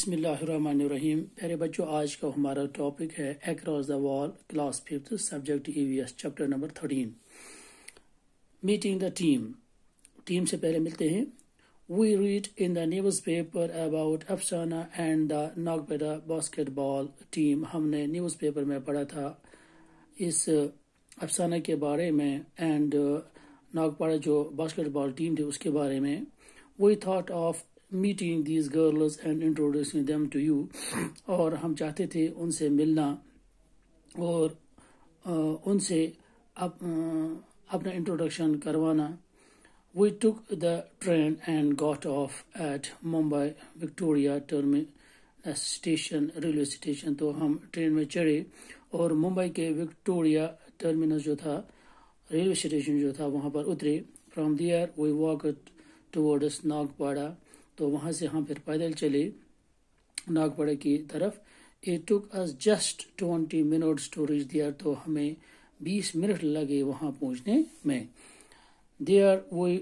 بسم اللہ الرحمن الرحیم. پیارے بچوں، آج کا ہمارا ٹاپک ہے across the wall, class 5 subject EVS chapter number 13. Meeting the team سے پہلے ملتے ہیں. We read in the newspaper about Afsana and the Nagpada basketball team. ہم نے نیوز پیپر میں پڑھا تھا اس افسانہ کے بارے میں اینڈ ناگپاڑا جو باسکٹ بال ٹیم تھی اس کے بارے میں. We thought of meeting these girls and introducing them to you. اور ہم چاہتے تھے ان سے ملنا اور ان سے اپنا انٹروڈکشن کروانا. We took the train and got off at Mumbai Victoria Terminus station, railway station. تو ہم ٹرین میں چڑھے اور ممبئی کے وکٹوریا ٹرمینس جو تھا، ریلوے اسٹیشن جو تھا، وہاں پر اترے. From there we walked towards ناگپاڑا. تو وہاں سے ہم پھر پیدل چلے ناگپاڑا کی طرف. It took us just 20 minutes to reach there. تو ہمیں 20 منٹ لگے وہاں پہنچنے میں. There we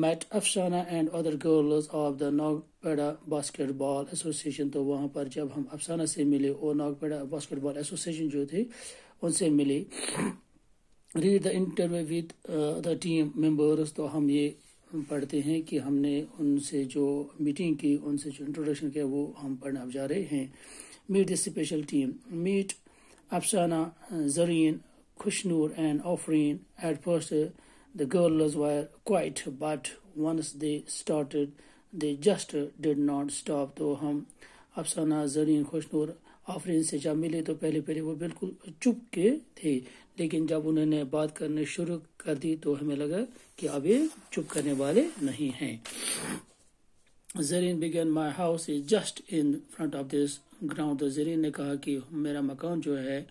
met Afsana and other girls of the Nagpeda Basketball Association. تو وہاں پر جب ہم افسانہ سے ملے اور ناگپیڈا باسکٹ بال ایسوسیشن جو تھے ان سے ملے. Read the interview with the team members. تو ہم یہ پڑھتے ہیں کہ ہم نے ان سے جو میٹنگ کی، ان سے جو انٹروڈکشن کیا، وہ ہم پڑھنا اب جا رہے ہیں. Meet the special team. Meet Afsana, Zarin, Khushnoor and Afreen. At first the girls were quiet but once they started they just did not stop. تو ہم افسانہ، زرین، خوشنور، آفرین سے جب ملے تو پہلے وہ بالکل چپ کے تھے، لیکن جب انہوں نے بات کرنے شروع کر دی تو ہمیں لگا کہ اب یہ چپ کرنے والے نہیں ہیں. زرین began my house is just in front of this ground. تو زرین نے کہا کہ میرا مکان جو ہے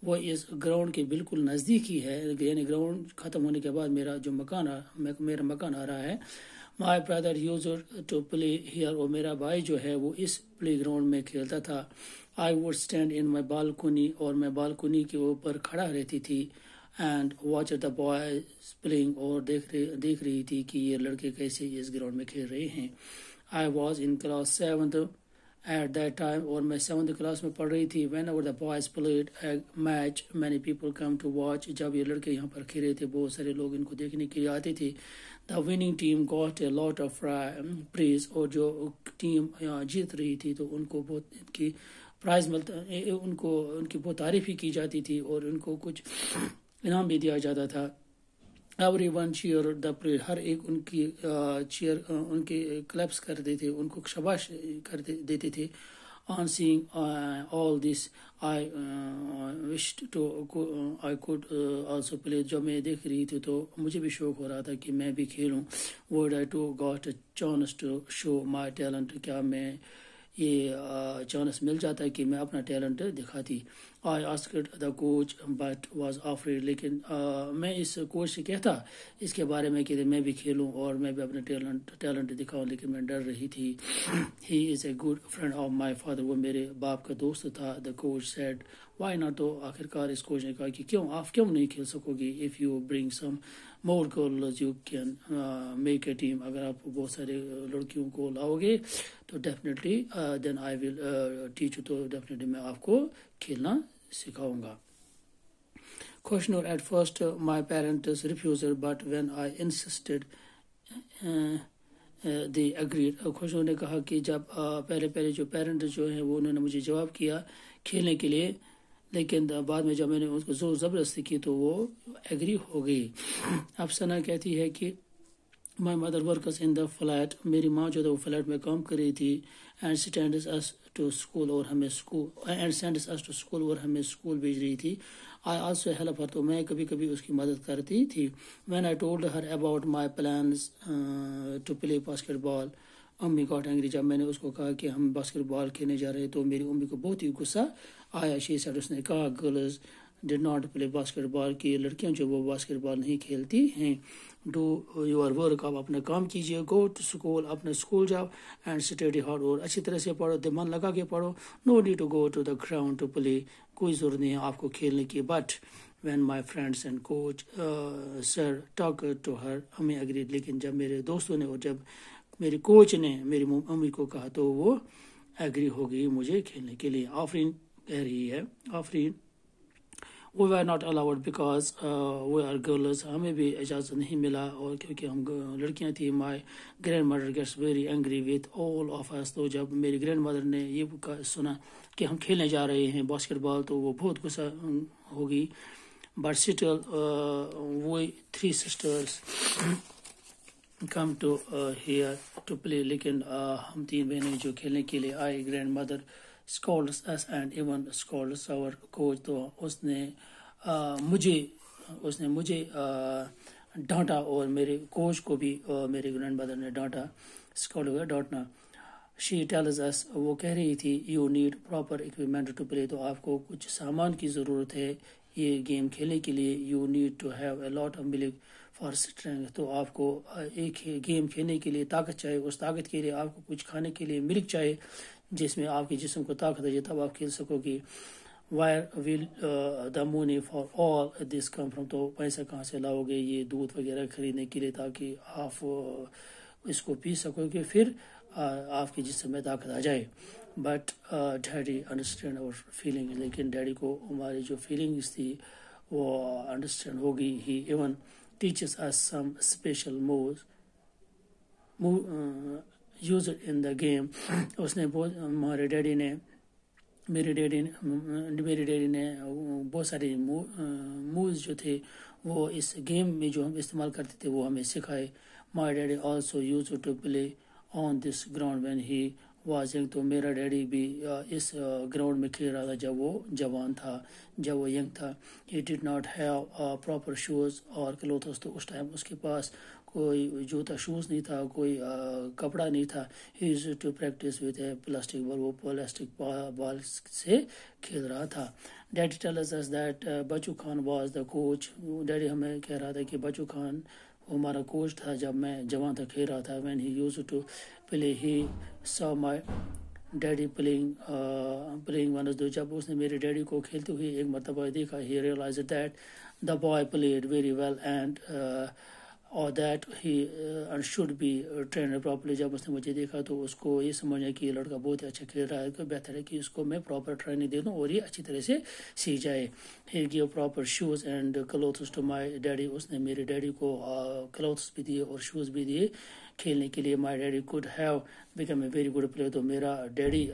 وہ اس گراؤنڈ کے بالکل نزدیک ہی ہے، یعنی گراؤنڈ ختم ہونے کے بعد میرا مکان آ رہا ہے. My brother used to play here. اور میرا بھائی جو ہے وہ اس پلے گراؤنڈ میں کھیلتا تھا. I would stand in my balcony. اور میں بالکنی کے اوپر کھڑا رہتی تھی. And watch the boys playing. اور دیکھ رہی تھی کہ یہ لڑکے کیسے اس گراؤنڈ میں کھیل رہے ہیں. I was in class 7th at that time. اور میں 7th کلاس میں پڑھ رہی تھی. Whenever the boys played a match, many people come to watch. جب یہ لڑکے یہاں پر کھیل رہے تھے بہت سارے لوگ ان کو دیکھنے کے لیے آتے تھے. The winning team got a lot of praise. اور جو ٹیم جیت رہی تھی تو ان کو بہت ان کی پرائز ملتا، ان کی بہت تعریف ہی کی جاتی تھی اور ان کو کچھ انعام بھی دیا جاتا تھا. Everyone cheered the play. ہر ایک ان کی ان کے کلیپس کرتے تھے، ان کو شاباش دیتے تھے. On seeing all this, I wished I could also play. جب میں دیکھ رہی تھی تو مجھے بھی شوق ہو رہا تھا کہ میں بھی کھیلوں. Would I too got a chance to show my talent. کیا میں یہ چانس مل جاتا ہے کہ میں اپنا ٹیلنٹ دکھاتی. I asked the coach but was afraid. لیکن میں اس کوچ سے کہتا اس کے بارے میں کہ میں بھی کھیلوں اور میں بھی اپنا ٹیلنٹ دکھاؤں، لیکن میں ڈر رہی تھی. He is a good friend of my father. وہ میرے باپ کا دوست تھا. The coach said why not. تو آخرکار اس کوچ نے کہا کہ آپ کیوں نہیں کھیل سکو گی. If you bring some more girls you can make a team. اگر آپ بہت سارے لڑکیوں کو لاؤ گے تو definitely then I will teach you. تو definitely میں آپ کو کھیلنا سکھاؤں گا. Khoshnoor. At first my parents refused but when I insisted they agreed. خوشنور نے کہا کہ جب پہلے جو پیرنٹس جو ہیں وہ انہوں نے مجھے جواب کیا کھیلنے کے لیے، لیکن بعد میں جب میں نے اس کو زور زبردستی کی تو وہ ایگری ہو گئی. افسانہ کہتی ہے کہ my mother works in the flat. میری ماں جو تھا وہ فلیٹ میں کام کر رہی تھی. and sends us to school. اور ہمیں اسکول بھیج رہی تھی. I also help her. تو میں کبھی کبھی اس کی مدد کرتی تھی. when I told her about my plans to play basketball, امی got angry. جب میں نے اس کو کہا کہ ہم باسکٹ بال کھیلنے جا رہے تو میری امی کو بہت ہی غصہ آیا. she said. اس نے کہا girls did not play basketball. کہ لڑکیاں جو وہ باسکٹ بال نہیں کھیلتی ہیں. do your work. آپ اپنا کام کیجیے. go to school. اپنا اسکول جاؤ. and study hard. اور اچھی طرح سے پڑھو، دماغ لگا کے پڑھو. no need to go to the ground to play. کوئی ضرورت نہیں ہے آپ کو کھیلنے کی. but when my friends and coach sir talked to her, امی agreed. لیکن جب میرے دوستوں نے اور جب میرے کوچ نے میری امی کو کہا تو وہ ایگری ہو گئی مجھے کھیلنے کے لیے. آفرین کہہ رہی ہے, آفرین we were not allowed because we are girls. ہمیں بھی اجازت نہیں ملا اور کیونکہ ہم لڑکیاں تھیں. my grandmother gets very angry with all of us. تو جب میری گرینڈ مدر نے یہ سنا کہ ہم کھیلنے جا رہے ہیں باسکٹ بال تو وہ بہت غصہ ہوگی. but still we 3 sisters come to here to play. لیکن ہم 3 بہنیں جو کھیلنے کے لیے آئے, grand mother scolds us and even scolds our coach. تو اس نے مجھے ڈانٹا اور میرے کوچ کو بھی میرے گرینڈ مدر نے ڈانٹا. اسکالڈ ہوا ڈانٹنا. she tells us, وہ کہہ رہی تھی you need proper equipment to play. تو آپ کو کچھ سامان کی ضرورت ہے یہ گیم کھیلنے کے لیے. you need to have a lot of milk for strength. تو آپ کو ایک گیم کھیلنے کے لیے طاقت چاہیے. اس طاقت کے لیے آپ کو کچھ کھانے کے لیے ملک چاہیے جس میں آپ کے جسم کو طاقت ہے, تب آپ کھیل سکو گی. where will the money for all this come from. تو پیسہ کہاں سے لاؤ گے یہ دودھ وغیرہ خریدنے کے لیے تاکہ آپ اس کو پی سکو گے پھر آپ کے جسم میں طاقت آ جائے. But daddy understand our feeling. لیکن ڈیڈی کو ہماری جو فیلنگس تھی وہ انڈرسٹینڈ ہوگی. He even teaches us some special moves used in the game. اس نے میرے ڈیڈی نے بہت سارے مووز جو تھے وہ اس گیم میں جو ہم استعمال کرتے تھے وہ ہمیں سکھائے. my daddy also used to play on this ground when he was young. تو میرا ڈیڈی بھی اس گراؤنڈ میں کھیل رہا تھا جب وہ جوان تھا, جب وہ ینگ تھا. he did not have proper shoes or clothes. تو اس ٹائم اس کے پاس کوئی جوتا شوز نہیں تھا, کوئی کپڑا نہیں تھا. he used to practice with a plastic ball. وہ پلاسٹک بال سے کھیل رہا تھا. ڈیڈی tells us that بچو Khan was the coach. Daddy ہمیں کہہ رہا تھا کہ بچو خان ہمارا کوچ تھا جب میں جوان تھا کھیل رہا تھا. when he used to play he saw my daddy playing once. جب اس نے میرے ڈیڈی کو کھیلتے ہوئے ایک مرتبہ دیکھا, he realized that the boy played very well and or that he should be trained properly. جب اس نے مجھے دیکھا تو اس کو یہ سمجھا کہ یہ لڑکا بہت اچھا کھیل رہا ہے, تو بہتر ہے کہ اس کو میں پراپر ٹریننگ دے دوں اور یہ اچھی طرح سے سیکھ جائے. he gave proper shoes and clothes to my daddy. اس نے میرے ڈیڈی کو کلوتھس بھی دیے اور شوز بھی دیے کھیلنے کے لیے. my daddy could have become a very good player. تو میرا ڈیڈی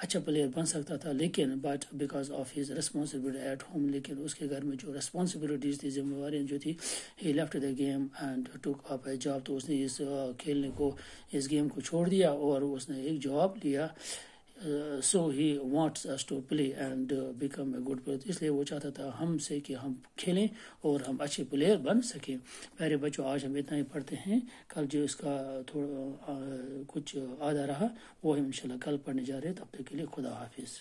اچھا پلیئر بن سکتا تھا لیکن but because of his responsibility at home. لیکن اس کے گھر میں جو ریسپانسبلٹیز تھی, ذمہ داریاں جو تھی, he left the game and ٹوک اپ اے جاب. تو اس نے اس کھیلنے کو اس گیم کو چھوڑ دیا اور اس نے ایک جاب لیا. So he wants us to play and become a good player. اس لیے وہ چاہتا تھا ہم سے کہ ہم کھیلیں اور ہم اچھے پلیئر بن سکیں. پیارے بچوں, آج ہم اتنا ہی پڑھتے ہیں. کل جو اس کا تھوڑا کچھ آدھا رہا وہ ہم انشاءاللہ کل پڑھنے جا رہے ہیں. تب تک کے لیے خدا حافظ.